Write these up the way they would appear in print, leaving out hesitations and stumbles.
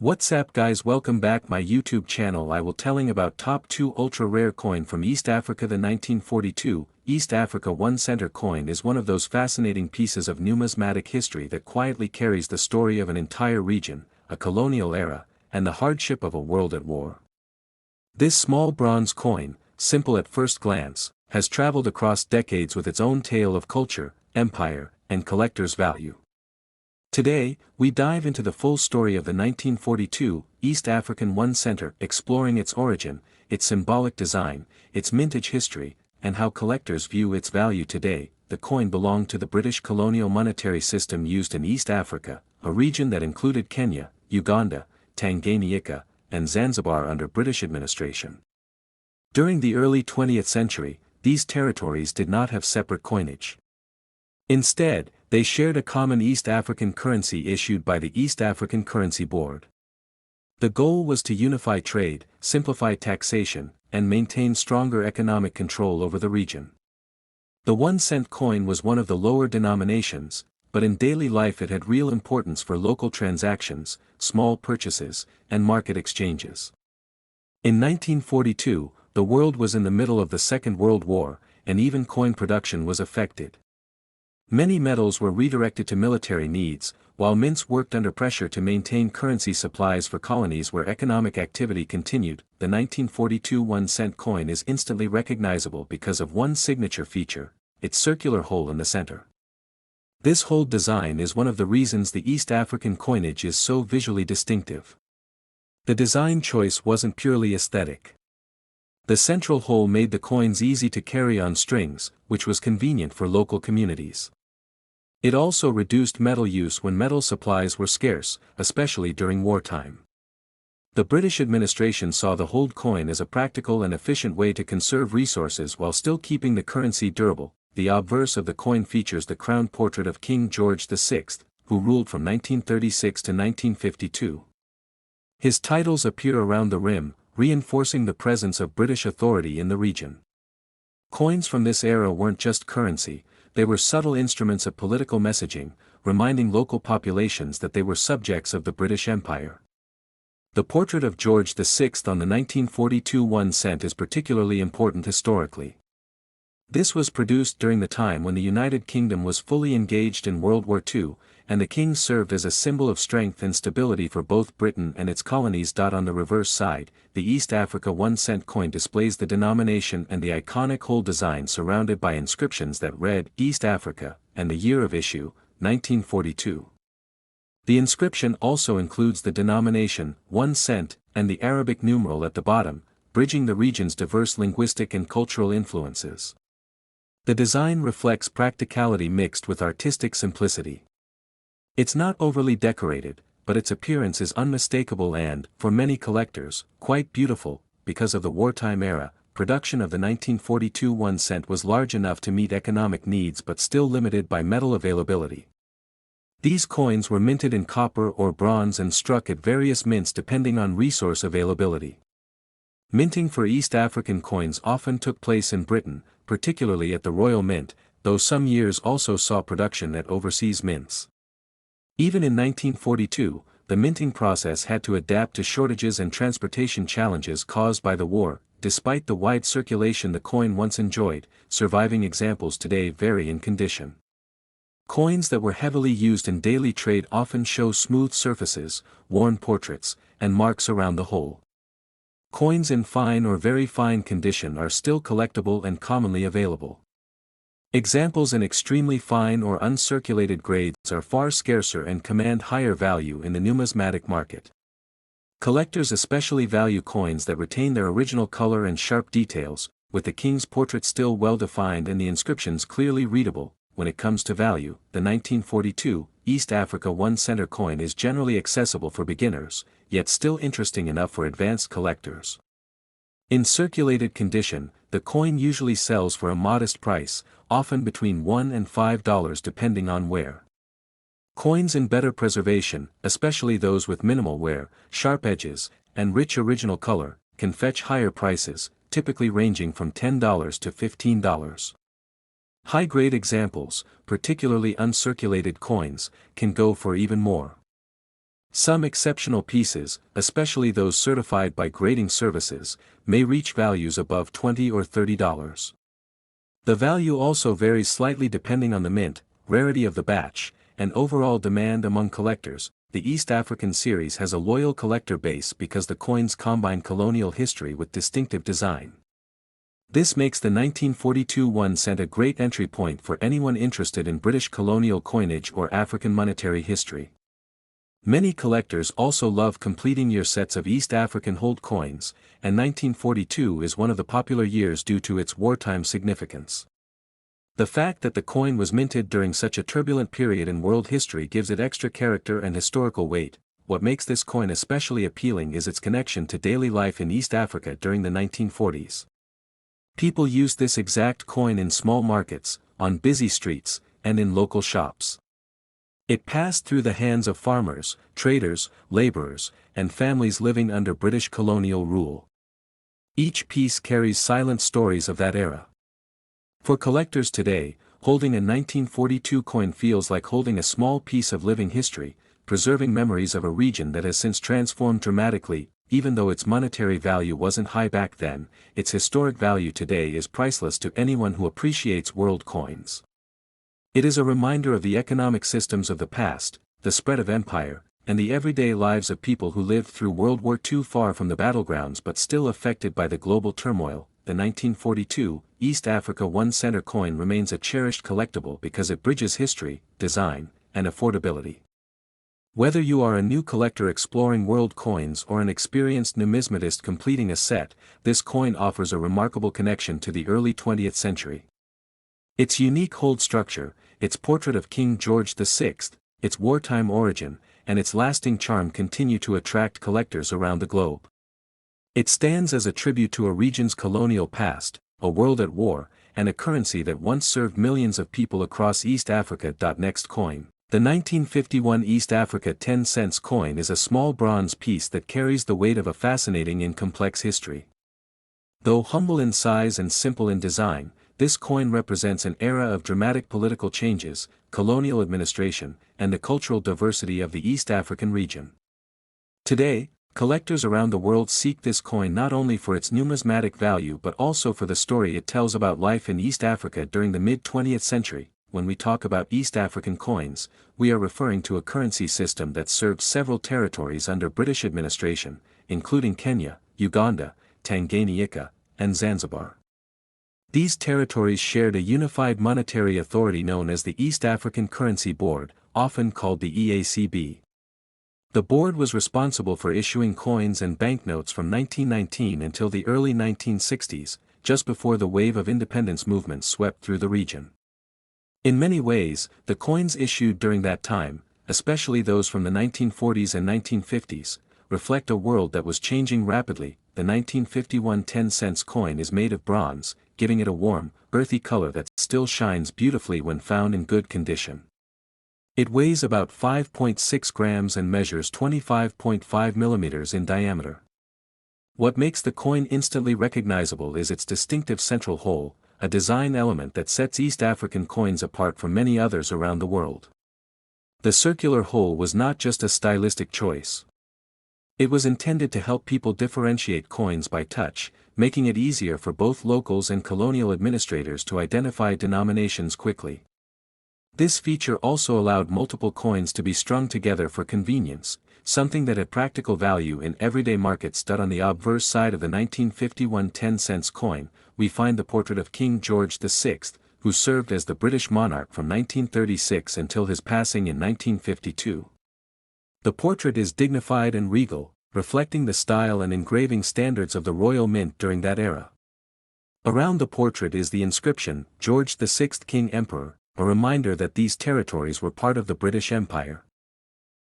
What's up guys, welcome back my YouTube channel. I will telling about top 2 ultra rare coin from East Africa. The 1942 East Africa 1 center coin is one of those fascinating pieces of numismatic history that quietly carries the story of an entire region, a colonial era, and the hardship of a world at war. This small bronze coin, simple at first glance, has traveled across decades with its own tale of culture, empire, and collector's value. Today, we dive into the full story of the 1942 East African 1 center, exploring its origin, its symbolic design, its mintage history, and how collectors view its value today. The coin belonged to the British colonial monetary system used in East Africa, a region that included Kenya, Uganda, Tanganyika, and Zanzibar under British administration. During the early 20th century, these territories did not have separate coinage. Instead, they shared a common East African currency issued by the East African Currency Board. The goal was to unify trade, simplify taxation, and maintain stronger economic control over the region. The 1-cent coin was one of the lower denominations, but in daily life it had real importance for local transactions, small purchases, and market exchanges. In 1942, the world was in the middle of the Second World War, and even coin production was affected. Many metals were redirected to military needs, while mints worked under pressure to maintain currency supplies for colonies where economic activity continued. The 1942 1-cent coin is instantly recognizable because of one signature feature, its circular hole in the center. This hole design is one of the reasons the East African coinage is so visually distinctive. The design choice wasn't purely aesthetic. The central hole made the coins easy to carry on strings, which was convenient for local communities. It also reduced metal use when metal supplies were scarce, especially during wartime. The British administration saw the holed coin as a practical and efficient way to conserve resources while still keeping the currency durable. The obverse of the coin features the crown portrait of King George VI, who ruled from 1936 to 1952. His titles appear around the rim, reinforcing the presence of British authority in the region. Coins from this era weren't just currency, they were subtle instruments of political messaging, reminding local populations that they were subjects of the British Empire. The portrait of George VI on the 1942 1 cent is particularly important historically. This was produced during the time when the United Kingdom was fully engaged in World War II, and the king served as a symbol of strength and stability for both Britain and its colonies. On the reverse side, the East Africa 1 cent coin displays the denomination and the iconic hole design surrounded by inscriptions that read East Africa, and the year of issue, 1942. The inscription also includes the denomination, 1 cent, and the Arabic numeral at the bottom, bridging the region's diverse linguistic and cultural influences. The design reflects practicality mixed with artistic simplicity. It's not overly decorated, but its appearance is unmistakable and, for many collectors, quite beautiful. Because of the wartime era, production of the 1942 1 cent was large enough to meet economic needs but still limited by metal availability. These coins were minted in copper or bronze and struck at various mints depending on resource availability. Minting for East African coins often took place in Britain, particularly at the Royal Mint, though some years also saw production at overseas mints. Even in 1942, the minting process had to adapt to shortages and transportation challenges caused by the war. Despite the wide circulation the coin once enjoyed, surviving examples today vary in condition. Coins that were heavily used in daily trade often show smooth surfaces, worn portraits, and marks around the hole. Coins in fine or very fine condition are still collectible and commonly available. Examples in extremely fine or uncirculated grades are far scarcer and command higher value in the numismatic market. Collectors especially value coins that retain their original color and sharp details, with the king's portrait still well defined and the inscriptions clearly readable. When it comes to value, the 1942 East Africa 1 center coin is generally accessible for beginners, yet still interesting enough for advanced collectors. In circulated condition, the coin usually sells for a modest price, often between $1 and $5 depending on wear. Coins in better preservation, especially those with minimal wear, sharp edges, and rich original color, can fetch higher prices, typically ranging from $10 to $15. High-grade examples, particularly uncirculated coins, can go for even more. Some exceptional pieces, especially those certified by grading services, may reach values above $20 or $30. The value also varies slightly depending on the mint, rarity of the batch, and overall demand among collectors. The East African series has a loyal collector base because the coins combine colonial history with distinctive design. This makes the 1942 1 cent a great entry point for anyone interested in British colonial coinage or African monetary history. Many collectors also love completing year sets of East African hold coins, and 1942 is one of the popular years due to its wartime significance. The fact that the coin was minted during such a turbulent period in world history gives it extra character and historical weight. What makes this coin especially appealing is its connection to daily life in East Africa during the 1940s. People used this exact coin in small markets, on busy streets, and in local shops. It passed through the hands of farmers, traders, laborers, and families living under British colonial rule. Each piece carries silent stories of that era. For collectors today, holding a 1942 coin feels like holding a small piece of living history, preserving memories of a region that has since transformed dramatically. Even though its monetary value wasn't high back then, its historic value today is priceless to anyone who appreciates world coins. It is a reminder of the economic systems of the past, the spread of empire, and the everyday lives of people who lived through World War II far from the battlegrounds but still affected by the global turmoil. The 1942 East Africa 1 center coin remains a cherished collectible because it bridges history, design, and affordability. Whether you are a new collector exploring world coins or an experienced numismatist completing a set, this coin offers a remarkable connection to the early 20th century. Its unique hold structure, its portrait of King George VI, its wartime origin, and its lasting charm continue to attract collectors around the globe. It stands as a tribute to a region's colonial past, a world at war, and a currency that once served millions of people across East Africa. Next coin. The 1951 East Africa 10 cents coin is a small bronze piece that carries the weight of a fascinating and complex history. Though humble in size and simple in design, this coin represents an era of dramatic political changes, colonial administration, and the cultural diversity of the East African region. Today, collectors around the world seek this coin not only for its numismatic value but also for the story it tells about life in East Africa during the mid-20th century. When we talk about East African coins, we are referring to a currency system that served several territories under British administration, including Kenya, Uganda, Tanganyika, and Zanzibar. These territories shared a unified monetary authority known as the East African Currency Board, often called the EACB. The board was responsible for issuing coins and banknotes from 1919 until the early 1960s, just before the wave of independence movements swept through the region. In many ways, the coins issued during that time, especially those from the 1940s and 1950s, reflect a world that was changing rapidly. The 1951 10 cents coin is made of bronze, giving it a warm, earthy color that still shines beautifully when found in good condition. It weighs about 5.6 grams and measures 25.5 millimeters in diameter. What makes the coin instantly recognizable is its distinctive central hole, a design element that sets East African coins apart from many others around the world. The circular hole was not just a stylistic choice. It was intended to help people differentiate coins by touch, making it easier for both locals and colonial administrators to identify denominations quickly. This feature also allowed multiple coins to be strung together for convenience, something that had practical value in everyday markets. On the obverse side of the 1951 10 cents coin, we find the portrait of King George VI, who served as the British monarch from 1936 until his passing in 1952. The portrait is dignified and regal, reflecting the style and engraving standards of the royal mint during that era. Around the portrait is the inscription, George VI King Emperor, a reminder that these territories were part of the British Empire.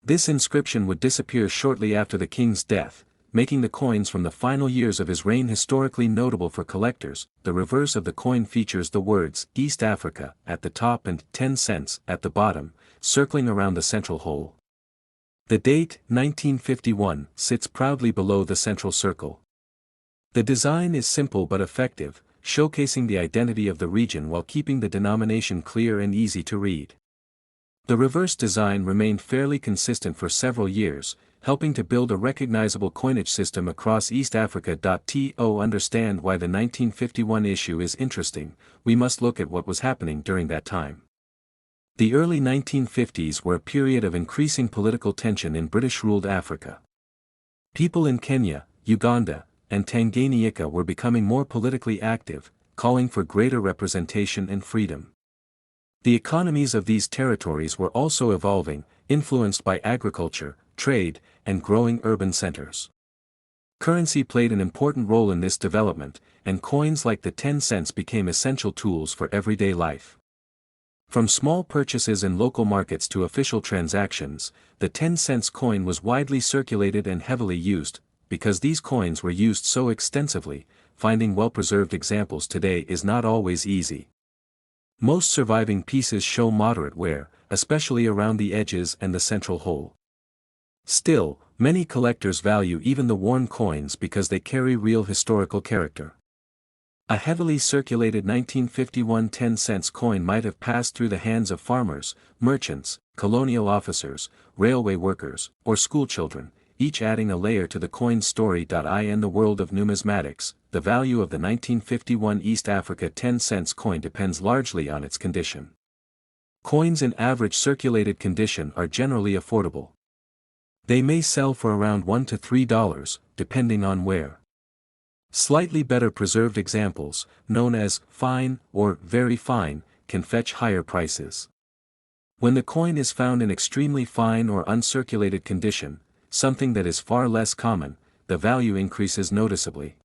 This inscription would disappear shortly after the king's death, making the coins from the final years of his reign historically notable for collectors. The reverse of the coin features the words East Africa at the top and 10 cents at the bottom, circling around the central hole. The date, 1951, sits proudly below the central circle. The design is simple but effective, showcasing the identity of the region while keeping the denomination clear and easy to read. The reverse design remained fairly consistent for several years, helping to build a recognizable coinage system across East Africa. To understand why the 1951 issue is interesting, we must look at what was happening during that time. The early 1950s were a period of increasing political tension in British-ruled Africa. People in Kenya, Uganda, and Tanganyika were becoming more politically active, calling for greater representation and freedom. The economies of these territories were also evolving, influenced by agriculture, trade, and growing urban centers. Currency played an important role in this development, and coins like the 10 cents became essential tools for everyday life. From small purchases in local markets to official transactions, the 10 cents coin was widely circulated and heavily used. Because these coins were used so extensively, finding well-preserved examples today is not always easy. Most surviving pieces show moderate wear, especially around the edges and the central hole. Still, many collectors value even the worn coins because they carry real historical character. A heavily circulated 1951 10 cents coin might have passed through the hands of farmers, merchants, colonial officers, railway workers, or schoolchildren, each adding a layer to the coin's story. In the world of numismatics, the value of the 1951 East Africa 10 cents coin depends largely on its condition. Coins in average circulated condition are generally affordable. They may sell for around $1 to $3, depending on wear. Slightly better preserved examples, known as fine or very fine, can fetch higher prices. When the coin is found in extremely fine or uncirculated condition, something that is far less common, the value increases noticeably.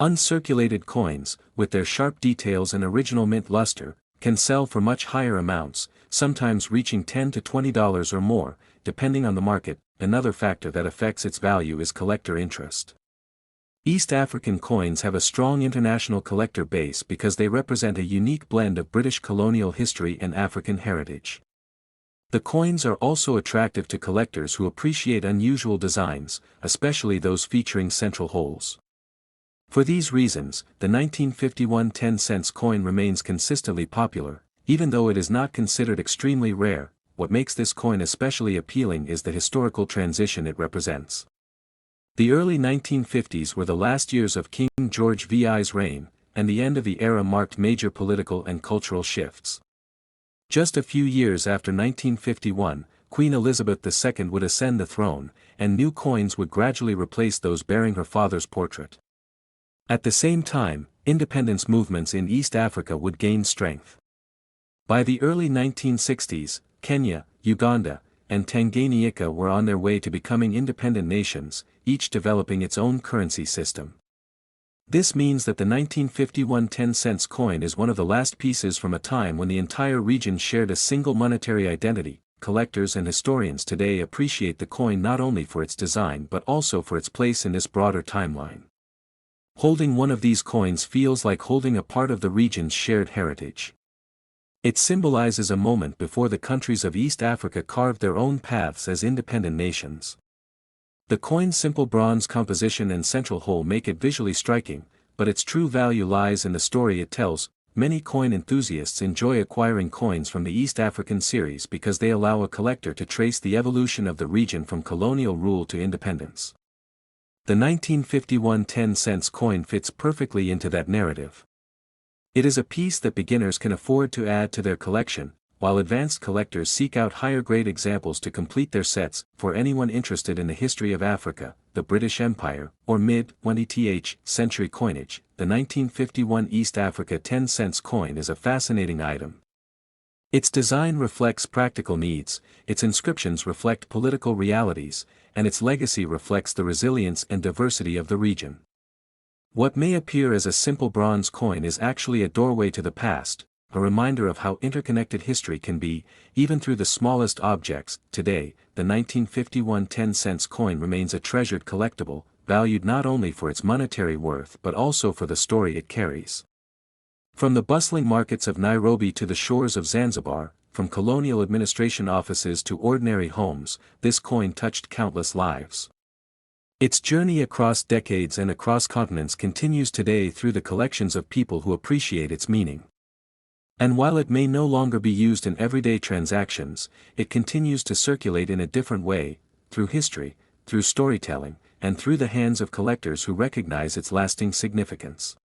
Uncirculated coins, with their sharp details and original mint luster, can sell for much higher amounts, sometimes reaching $10 to $20 or more, depending on the market. Another factor that affects its value is collector interest. East African coins have a strong international collector base because they represent a unique blend of British colonial history and African heritage. The coins are also attractive to collectors who appreciate unusual designs, especially those featuring central holes. For these reasons, the 1951 10 cents coin remains consistently popular, even though it is not considered extremely rare. What makes this coin especially appealing is the historical transition it represents. The early 1950s were the last years of King George VI's reign, and the end of the era marked major political and cultural shifts. Just a few years after 1951, Queen Elizabeth II would ascend the throne, and new coins would gradually replace those bearing her father's portrait. At the same time, independence movements in East Africa would gain strength. By the early 1960s, Kenya, Uganda, and Tanganyika were on their way to becoming independent nations, each developing its own currency system. This means that the 1951 10 cents coin is one of the last pieces from a time when the entire region shared a single monetary identity. Collectors and historians today appreciate the coin not only for its design but also for its place in this broader timeline. Holding one of these coins feels like holding a part of the region's shared heritage. It symbolizes a moment before the countries of East Africa carved their own paths as independent nations. The coin's simple bronze composition and central hole make it visually striking, but its true value lies in the story it tells. Many coin enthusiasts enjoy acquiring coins from the East African series because they allow a collector to trace the evolution of the region from colonial rule to independence. The 1951 10 cents coin fits perfectly into that narrative. It is a piece that beginners can afford to add to their collection, while advanced collectors seek out higher-grade examples to complete their sets. For anyone interested in the history of Africa, the British Empire, or mid-20th century coinage, the 1951 East Africa 10 cents coin is a fascinating item. Its design reflects practical needs, its inscriptions reflect political realities, and its legacy reflects the resilience and diversity of the region. What may appear as a simple bronze coin is actually a doorway to the past, a reminder of how interconnected history can be, even through the smallest objects. Today, the 1951 10 cents coin remains a treasured collectible, valued not only for its monetary worth but also for the story it carries. From the bustling markets of Nairobi to the shores of Zanzibar, from colonial administration offices to ordinary homes, this coin touched countless lives. Its journey across decades and across continents continues today through the collections of people who appreciate its meaning. And while it may no longer be used in everyday transactions, it continues to circulate in a different way, through history, through storytelling, and through the hands of collectors who recognize its lasting significance.